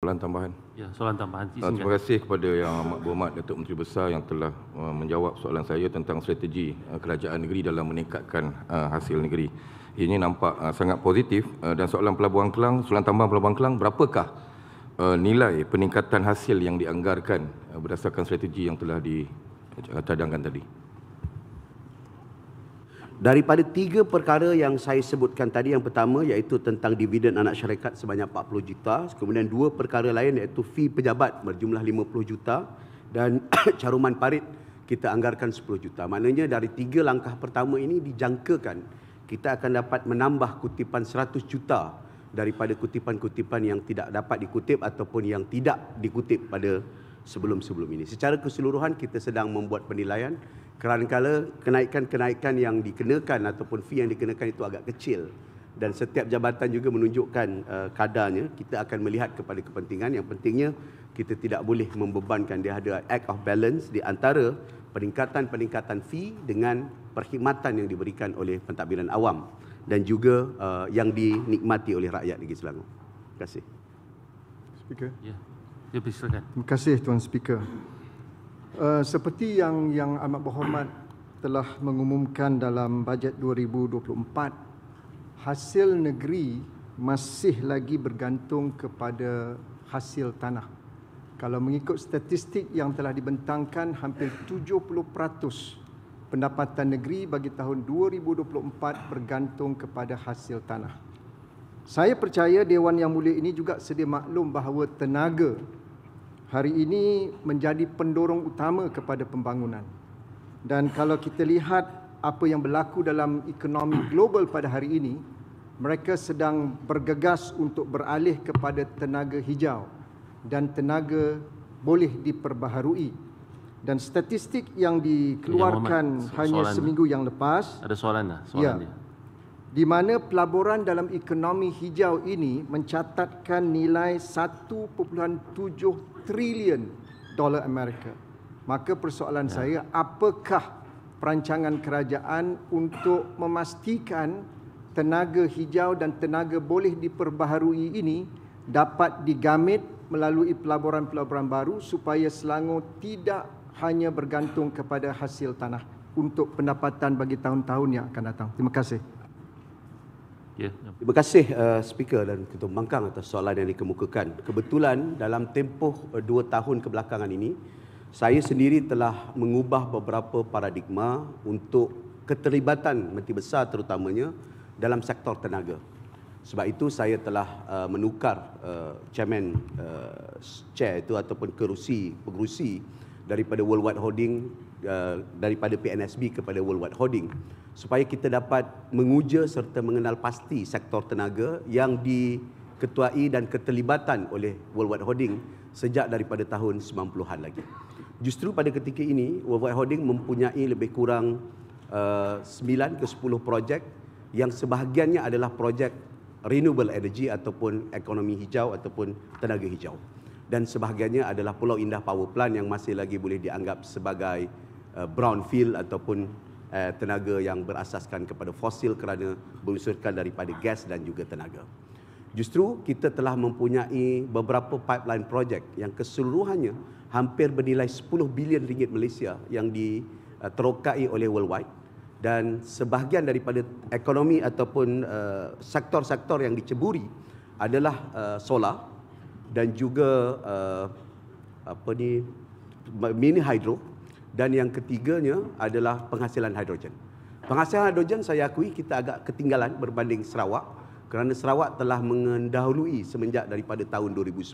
soalan tambahan. Ya, soalan tambahan. Terima kasih kepada Yang Amat Berhormat Datuk Menteri Besar yang telah menjawab soalan saya tentang strategi kerajaan negeri dalam meningkatkan hasil negeri. Ini nampak sangat positif. Dan soalan Pelabuhan Kelang, soalan tambahan Pelabuhan Kelang, berapakah nilai peningkatan hasil yang dianggarkan berdasarkan strategi yang telah dicadangkan tadi? Daripada 3 perkara yang saya sebutkan tadi, yang pertama iaitu tentang dividen anak syarikat sebanyak 40 juta, kemudian 2 perkara lain iaitu fee pejabat berjumlah 50 juta dan caruman parit kita anggarkan 10 juta. Maknanya dari 3 langkah pertama ini dijangkakan kita akan dapat menambah kutipan 100 juta daripada kutipan-kutipan yang tidak dapat dikutip ataupun yang tidak dikutip pada sebelum-sebelum ini. Secara keseluruhan kita sedang membuat penilaian. Kadang-kadang kenaikan-kenaikan yang dikenakan ataupun fee yang dikenakan itu agak kecil dan setiap jabatan juga menunjukkan kadarnya. Kita akan melihat kepada kepentingan. Yang pentingnya kita tidak boleh membebankan. Dia ada act of balance di antara peningkatan-peningkatan fee dengan perkhidmatan yang diberikan oleh pentadbiran awam dan juga yang dinikmati oleh rakyat negeri Selangor. Terima kasih. Speaker. Ya, silakan. Terima kasih Tuan Speaker. Seperti yang Amat Berhormat telah mengumumkan dalam bajet 2024, hasil negeri masih lagi bergantung kepada hasil tanah. Kalau mengikut statistik yang telah dibentangkan, hampir 70% pendapatan negeri bagi tahun 2024 bergantung kepada hasil tanah. Saya percaya Dewan Yang Mulia ini juga sedia maklum bahawa tenaga hari ini menjadi pendorong utama kepada pembangunan. Dan kalau kita lihat apa yang berlaku dalam ekonomi global pada hari ini, mereka sedang bergegas untuk beralih kepada tenaga hijau dan tenaga boleh diperbaharui. Dan statistik yang dikeluarkan hanya seminggu yang lepas, ada soalan dah, soalan dia. Di mana pelaburan dalam ekonomi hijau ini mencatatkan nilai 1.7 trilion dolar Amerika. Maka persoalan saya, apakah perancangan kerajaan untuk memastikan tenaga hijau dan tenaga boleh diperbaharui ini dapat digamit melalui pelaburan-pelaburan baru supaya Selangor tidak hanya bergantung kepada hasil tanah untuk pendapatan bagi tahun-tahun yang akan datang. Terima kasih. Ya. Terima kasih Speaker dan Ketua Pembangkang atas soalan yang dikemukakan. Kebetulan dalam tempoh 2 tahun kebelakangan ini, saya sendiri telah mengubah beberapa paradigma untuk keterlibatan Menteri Besar terutamanya dalam sektor tenaga. Sebab itu saya telah menukar chairman chair itu ataupun pengerusi daripada Worldwide Holding daripada PNSB kepada Worldwide Holding, supaya kita dapat menguja serta mengenal pasti sektor tenaga yang diketuai dan keterlibatan oleh Worldwide Holding sejak daripada tahun 90-an lagi. Justru pada ketika ini, Worldwide Holding mempunyai lebih kurang 9 ke 10 projek yang sebahagiannya adalah projek renewable energy ataupun ekonomi hijau ataupun tenaga hijau. Dan sebahagiannya adalah Pulau Indah Power Plant yang masih lagi boleh dianggap sebagai brownfield ataupun tenaga yang berasaskan kepada fosil kerana berunsurkan daripada gas dan juga tenaga. Justru kita telah mempunyai beberapa pipeline project yang keseluruhannya hampir bernilai 10 bilion ringgit Malaysia yang diterokai oleh Worldwide, dan sebahagian daripada ekonomi ataupun sektor-sektor yang diceburi adalah solar dan juga mini hydro, dan yang ketiganya adalah penghasilan hidrogen. Penghasilan hidrogen saya akui kita agak ketinggalan berbanding Sarawak kerana Sarawak telah mendahului semenjak daripada tahun 2019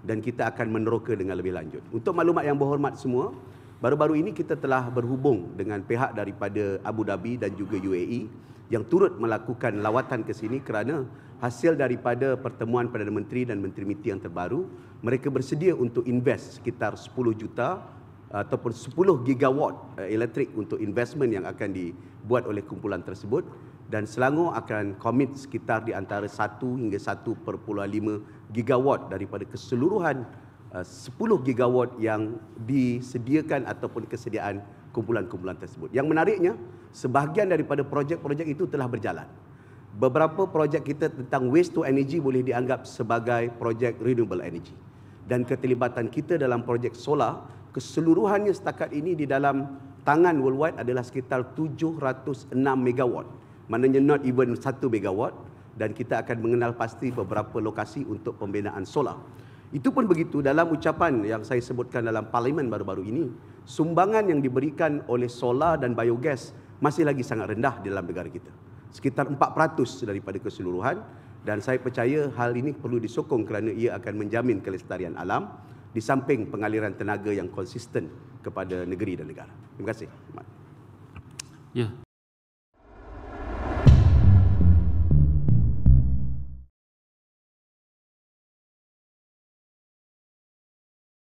dan kita akan meneroka dengan lebih lanjut. Untuk maklumat yang berhormat semua, baru-baru ini kita telah berhubung dengan pihak daripada Abu Dhabi dan juga UAE yang turut melakukan lawatan ke sini kerana hasil daripada pertemuan Perdana Menteri dan Menteri MITI yang terbaru, mereka bersedia untuk invest sekitar 10 juta ataupun 10 gigawatt elektrik untuk investment yang akan dibuat oleh kumpulan tersebut, dan Selangor akan komit sekitar di antara 1 hingga 1.5 gigawatt daripada keseluruhan 10 gigawatt yang disediakan ataupun kesediaan kumpulan-kumpulan tersebut. Yang menariknya, sebahagian daripada projek-projek itu telah berjalan. beberapa projek kita tentang waste to energy boleh dianggap sebagai projek renewable energy. Dan keterlibatan kita dalam projek solar, keseluruhannya setakat ini di dalam tangan worldwide adalah sekitar 706 megawatt. Maknanya not even 1 megawatt, dan kita akan mengenal pasti beberapa lokasi untuk pembinaan solar. Itu pun begitu, dalam ucapan yang saya sebutkan dalam parlimen baru-baru ini, sumbangan yang diberikan oleh solar dan biogas masih lagi sangat rendah di dalam negara kita. Sekitar 4% daripada keseluruhan, dan saya percaya hal ini perlu disokong kerana ia akan menjamin kelestarian alam di samping pengaliran tenaga yang konsisten kepada negeri dan negara. Terima kasih. Ya,